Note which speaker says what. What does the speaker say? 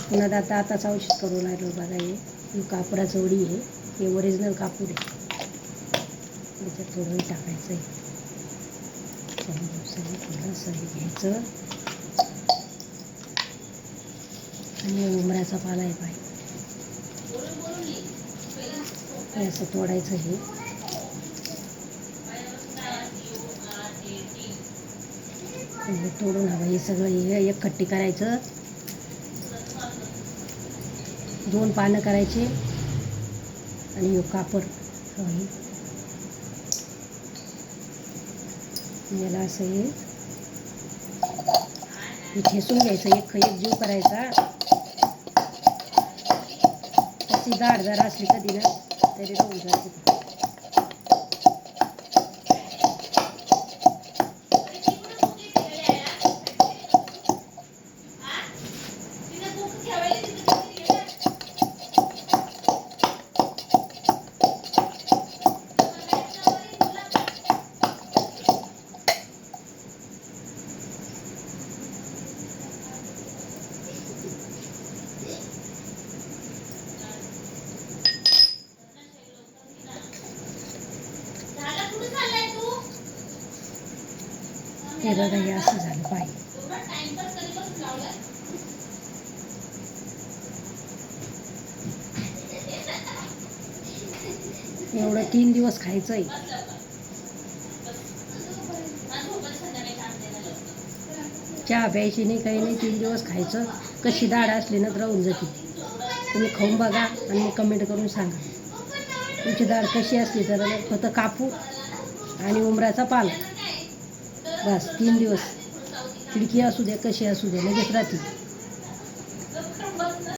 Speaker 1: पुन्हा दाताच औषध करू लागलो बघा. हे कापडाचं वडी आहे, हे ओरिजिनल कापूर आहे. त्याच्यात थोडं टाकायचं आहे. थोडंसं घ्यायचं आणि उमऱ्याचा पाला आहे पाय असं तोडायचं. हे तोडून हवं. हे सगळं हे एक खट्टी करायचं. 2 पानं करायची आणि हे कापड याला असं हे ठेसून घ्यायचं. एक जीव करायचा. त्याची जाड जर असली कधी ना तरी राहून जाते. हे बघा, हे असं झालं पाहिजे. एवढं 3 दिवस खायचं आहे. चहा प्यायची नाही, काही नाही. 3 दिवस खायचं. कशी दाढ असली ना तर राहून जाते. तुम्ही खाऊन बघा आणि मग कमेंट करून सांगा तुमची दाढ कशी असली. तर फक्त कापूर आणि उमराचा पाला बस. 3 दिवस खिडकी असू द्या, कशी असू द्या, लगेच राहते.